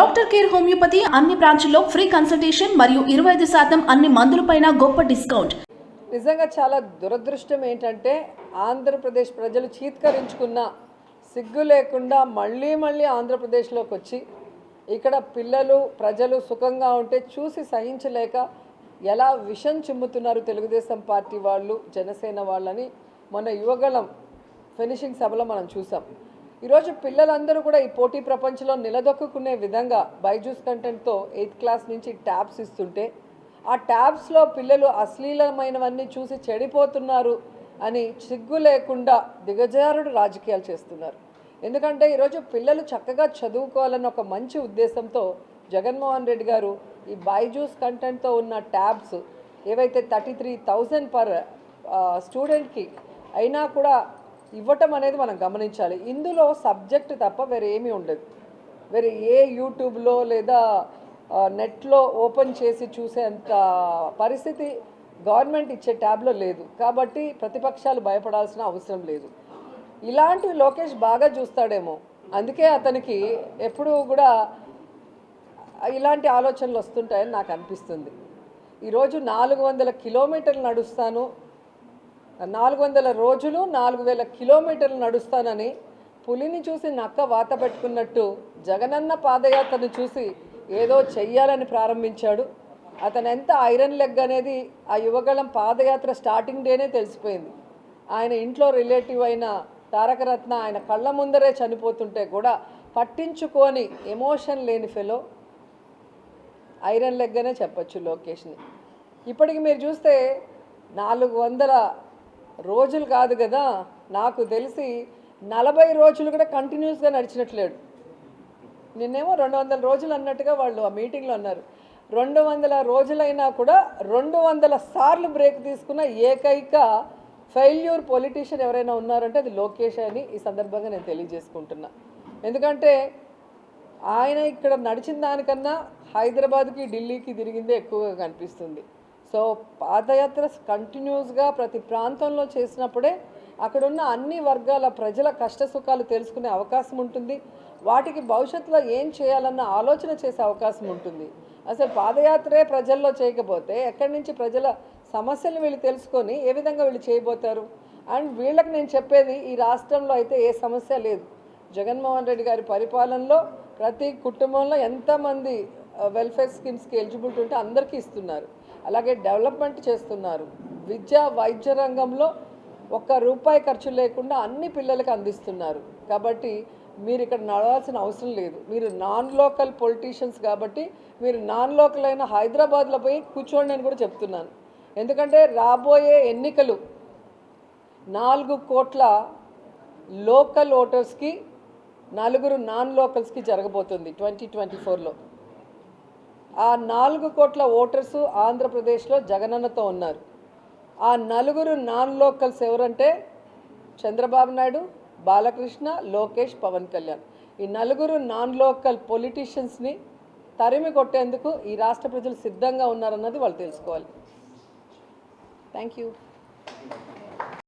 Doctor care homeopathy అన్ని బ్రాంచ్ల్లో free consultation మరియు 25% అన్ని మందులపైన గొప్ప డిస్కౌంట్. నిజంగా చాలా దురదృష్టం ఏంటంటే ఆంధ్రప్రదేశ్ ప్రజలు చీత్కరించుకున్న సిగ్గు లేకుండా మళ్ళీ ఆంధ్రప్రదేశ్లోకి వచ్చి ఇక్కడ పిల్లలు ప్రజలు సుఖంగా ఉంటే చూసి సహించలేక ఎలా విషం చిమ్ముతున్నారు తెలుగుదేశం పార్టీ వాళ్ళు జనసేన వాళ్ళని మొన్న యువగళం ఫినిషింగ్ సభలో మనం చూసాం. ఈరోజు పిల్లలందరూ కూడా ఈ పోటీ ప్రపంచంలో నిలదొక్కునే విధంగా బైజూస్ కంటెంట్తో 8th క్లాస్ నుంచి ట్యాబ్స్ ఇస్తుంటే ఆ ట్యాబ్స్లో పిల్లలు అశ్లీలమైనవన్నీ చూసి చెడిపోతున్నారు అని సిగ్గు లేకుండా దిగజారుడు రాజకీయాలు చేస్తున్నారు. ఎందుకంటే ఈరోజు పిల్లలు చక్కగా చదువుకోవాలన్న ఒక మంచి ఉద్దేశంతో జగన్మోహన్ రెడ్డి గారు ఈ బైజూస్ కంటెంట్తో ఉన్న ట్యాబ్స్ ఏవైతే 33,000 పర్ స్టూడెంట్కి అయినా కూడా ఇవ్వటం అనేది మనం గమనించాలి. ఇందులో సబ్జెక్ట్ తప్ప వేరే ఏమీ ఉండదు. వేరే ఏ యూట్యూబ్లో లేదా నెట్లో ఓపెన్ చేసి చూసేంత పరిస్థితి గవర్నమెంట్ ఇచ్చే ట్యాబ్లో లేదు. కాబట్టి ప్రతిపక్షాలు భయపడాల్సిన అవసరం లేదు. ఇలాంటివి లోకేష్ బాగా చూస్తాడేమో, అందుకే అతనికి ఎప్పుడూ కూడా ఇలాంటి ఆలోచనలు వస్తుంటాయని నాకు అనిపిస్తుంది. ఈరోజు 400 కిలోమీటర్లు నడుస్తాను, 400 రోజులు 4,000 కిలోమీటర్లు నడుస్తానని పులిని చూసి నక్క వాత పెట్టుకున్నట్టు జగనన్న పాదయాత్రను చూసి ఏదో చెయ్యాలని ప్రారంభించాడు. అతను ఎంత ఐరన్ లెగ్ అనేది ఆ యువగళం పాదయాత్ర స్టార్టింగ్ డేనే తెలిసిపోయింది. ఆయన ఇంట్లో రిలేటివ్ అయిన తారకరత్న ఆయన కళ్ళ ముందరే చనిపోతుంటే కూడా పట్టించుకొని ఎమోషన్ లేని ఫెలో ఐరన్ లెగ్ అనే చెప్పచ్చు లోకేష్ని. ఇప్పటికి మీరు చూస్తే 400 రోజులు కాదు కదా, నాకు తెలిసి 40 రోజులు కూడా కంటిన్యూస్గా నడిచినట్లేడు. నిన్నేమో 200 రోజులు అన్నట్టుగా వాళ్ళు ఆ మీటింగ్లో అన్నారు. 200 రోజులైనా కూడా 200 సార్లు బ్రేక్ తీసుకున్న ఏకైక ఫెయిల్యూర్ పొలిటీషియన్ ఎవరైనా ఉన్నారంటే అది లోకేష్ అని ఈ సందర్భంగా నేను తెలియజేసుకుంటున్నా. ఎందుకంటే ఆయన ఇక్కడ నడిచిన దానికన్నా హైదరాబాద్కి ఢిల్లీకి తిరిగిందే ఎక్కువగా కనిపిస్తుంది. సో పాదయాత్ర కంటిన్యూస్గా ప్రతి ప్రాంతంలో చేసినప్పుడే అక్కడున్న అన్ని వర్గాల ప్రజల కష్టసుఖాలు తెలుసుకునే అవకాశం ఉంటుంది. వాటికి భవిష్యత్తులో ఏం చేయాలన్న ఆలోచన చేసే అవకాశం ఉంటుంది. అసలు పాదయాత్రే ప్రజల్లో చేయకపోతే ఎక్కడి నుంచి ప్రజల సమస్యలు వీళ్ళు తెలుసుకొని ఏ విధంగా వీళ్ళు చేయబోతారు? అండ్ వీళ్ళకి నేను చెప్పేది, ఈ రాష్ట్రంలో అయితే ఏ సమస్య లేదు. జగన్మోహన్ రెడ్డి గారి పరిపాలనలో ప్రతి కుటుంబంలో ఎంతమంది వెల్ఫేర్ స్కీమ్స్కి ఎలిజిబిలిటీ ఉంటే అందరికీ ఇస్తున్నారు. అలాగే డెవలప్మెంట్ చేస్తున్నారు. విద్యా వైద్య రంగంలో ₹1 ఖర్చు లేకుండా అన్ని పిల్లలకు అందిస్తున్నారు. కాబట్టి మీరు ఇక్కడ నడవాల్సిన అవసరం లేదు. మీరు నాన్ లోకల్ పొలిటీషియన్స్ కాబట్టి మీరు నాన్ లోకల్ అయిన హైదరాబాద్లో పోయి కూర్చోండి అని కూడా చెప్తున్నాను. ఎందుకంటే రాబోయే ఎన్నికలు 4 కోట్ల లోకల్ ఓటర్స్కి 4 నాన్ లోకల్స్కి జరగబోతుంది 2024లో. ఆ 4 కోట్ల ఓటర్స్ ఆంధ్రప్రదేశ్లో జగనన్నతో ఉన్నారు. ఆ 4 నాన్ లోకల్స్ ఎవరంటే చంద్రబాబు నాయుడు, బాలకృష్ణ, లోకేష్, పవన్ కళ్యాణ్. ఈ 4 నాన్ లోకల్ పొలిటీషియన్స్ని తరిమి కొట్టేందుకు ఈ రాష్ట్ర ప్రజలు సిద్ధంగా ఉన్నారన్నది వాళ్ళు తెలుసుకోవాలి. Thank you.